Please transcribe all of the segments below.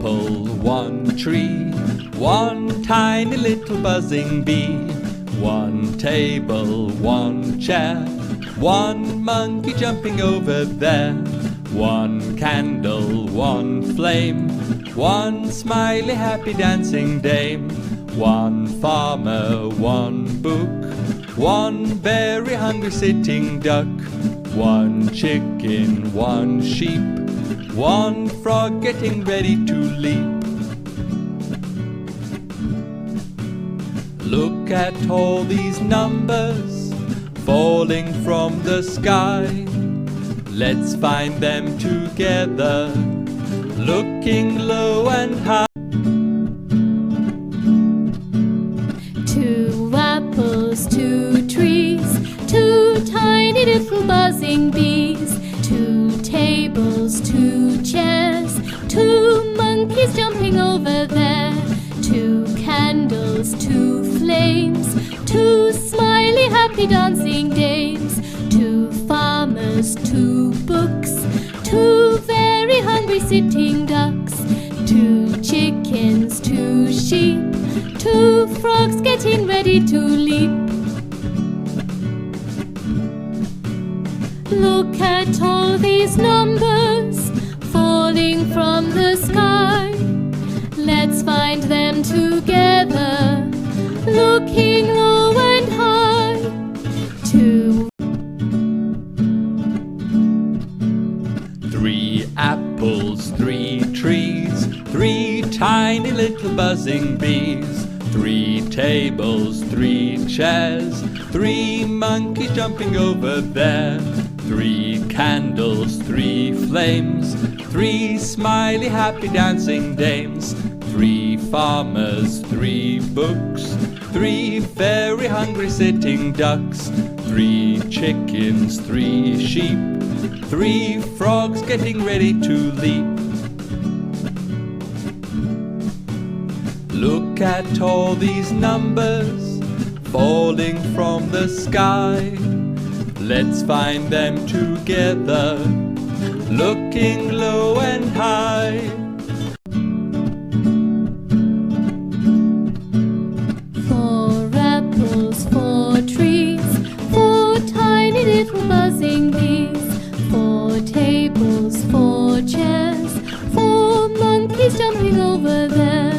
apple, one tree, one tiny little buzzing bee, one table, one chair, one monkey jumping over there, one candle, one flame, one smiley happy dancing dame, one farmer, one book, one very hungry sitting duck, one chicken, one sheep, one frog getting ready to leap. Look at all these numbers falling from the sky. Let's find them together, looking low and high. 2 apples, 2 trees, 2 tiny little buzzing bees, 2 tables, 2 chairs, 2 monkeys jumping over there, 2 candles, 2 flames, 2 smiley happy dancing dames, 2 farmers, 2 books, 2 very hungry sitting ducks, 2 chickens, 2 sheep, 2 frogs getting ready to leap. Look at all these numbers falling from the sky. Let's find them together, looking low and high. 2 3 apples, 3 trees, 3 tiny little buzzing bees, 3 tables, 3 chairs, 3 monkeys jumping over there, 3 candles, 3 flames, 3 smiley happy dancing dames, 3 farmers, 3 books, 3 very hungry sitting ducks, 3 chickens, 3 sheep, 3 frogs getting ready to leap. Look at all these numbers falling from the sky. Let's find them together, looking low and high. 4 apples, 4 trees, 4 tiny little buzzing bees, 4 tables, 4 chairs, 4 monkeys jumping over there,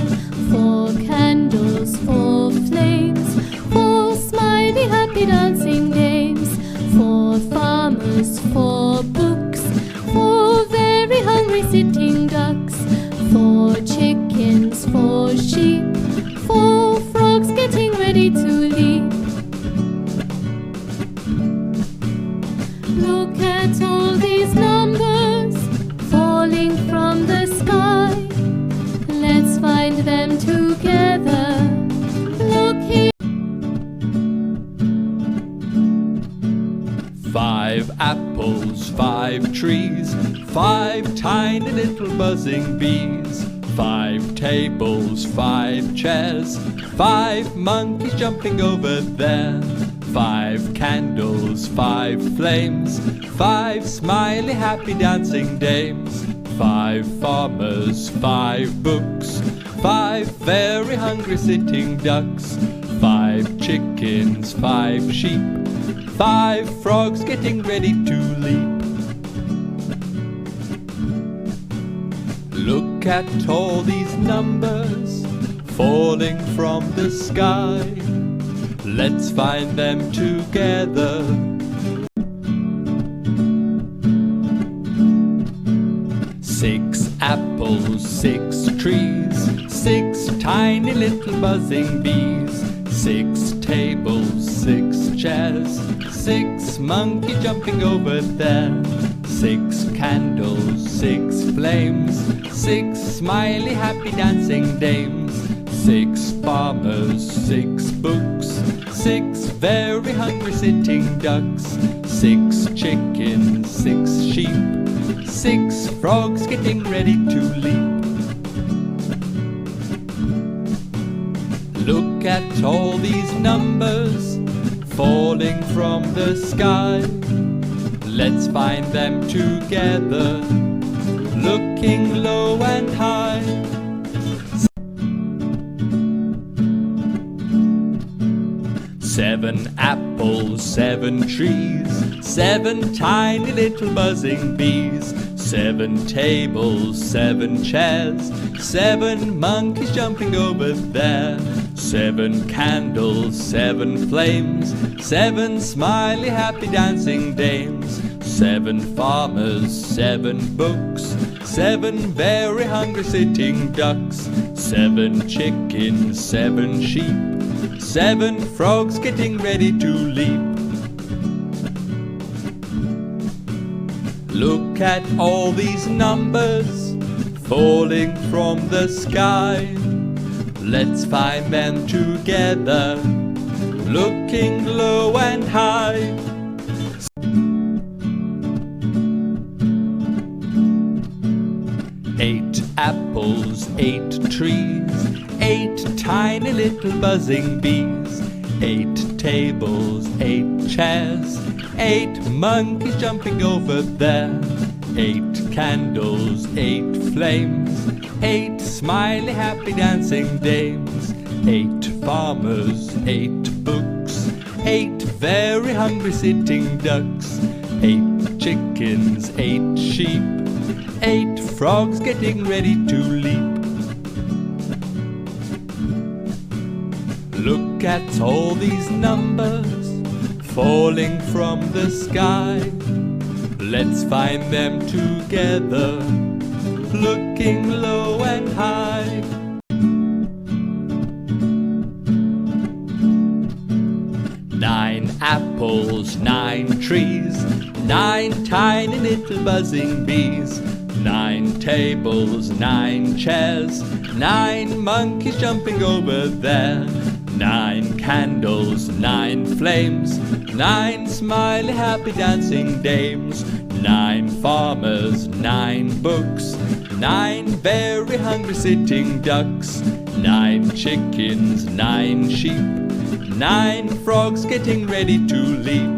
4 candles, 4 flames, 4 smiley happy dancing dames, 4 farmers, 4 books, 4 very hungry sitting ducks, 4 chickens, 4 sheep, 4 frogs getting ready to leap. Look at all these numbers falling from the sky. Let's find them together, looking. 5 apples, 5 trees, 5 tiny little buzzing bees, 5 tables, 5 chairs, 5 monkeys jumping over there, 5 candles, 5 flames, 5 smiley happy dancing dames, 5 farmers, 5 books, 5 very hungry sitting ducks, 5 chickens, 5 sheep, 5 frogs getting ready to leap. Look at all these numbers falling from the sky. Let's find them together. 6 apples, 6 trees, 6 tiny little buzzing bees, 6 tables, 6 chairs, 6 monkeys jumping over there, 6 candles, 6 flames, 6 smiley happy dancing dames, 6 farmers, 6 books, 6 very hungry sitting ducks, 6 chickens, 6 sheep, 6 frogs getting ready to leap. Look at all these numbers falling from the sky. Let's find them together, looking low and high. 7 apples, 7 trees, 7 tiny little buzzing bees, 7 tables, 7 chairs, 7 monkeys jumping over there, 7 candles, 7 flames, 7 smiley happy dancing dames, 7 farmers, 7 books, 7 very hungry sitting ducks, 7 chickens, 7 sheep, 7 frogs getting ready to leap. Look at all these numbers falling from the sky. Let's find them together, looking low and high. Eight apples, 8 trees, 8 tiny little buzzing bees, 8 tables, 8 chairs, 8 monkeys jumping over there, 8 candles, 8 flames, 8 smiley happy dancing dames, 8 farmers, 8 books, 8 very hungry sitting ducks, 8 chickens, 8 sheep, 8 frogs getting ready to leap. Look at all these numbers falling from the sky. Let's find them together, looking low and high. Nine apples, 9 trees, 9 tiny little buzzing bees, 9 tables, 9 chairs, 9 monkeys jumping over there, 9 candles, 9 flames, 9 smiley happy dancing dames, 9 farmers, 9 books, 9 very hungry sitting ducks, 9 chickens, 9 sheep, 9 frogs getting ready to leap.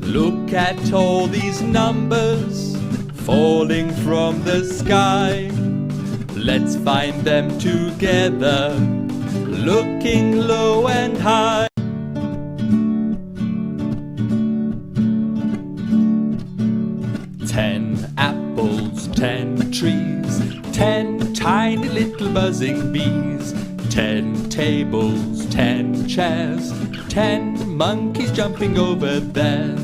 Look at all these numbers falling from the sky. Let's find them together, looking low and high. Ten apples, 10 trees, 10 tiny little buzzing bees, 10 tables, 10 chairs, 10 monkeys jumping over there,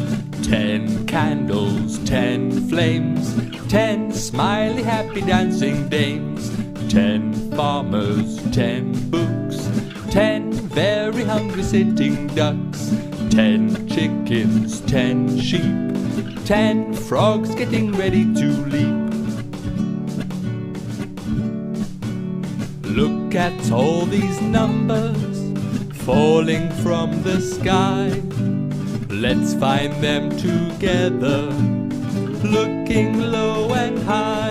10 candles, 10 flames, 10 smiley happy dancing dames, 10 farmers, 10 books, 10 very hungry sitting ducks, 10 chickens, 10 sheep, 10 frogs getting ready to leap. Look at all these numbers falling from the sky. Let's find them together, looking low and high.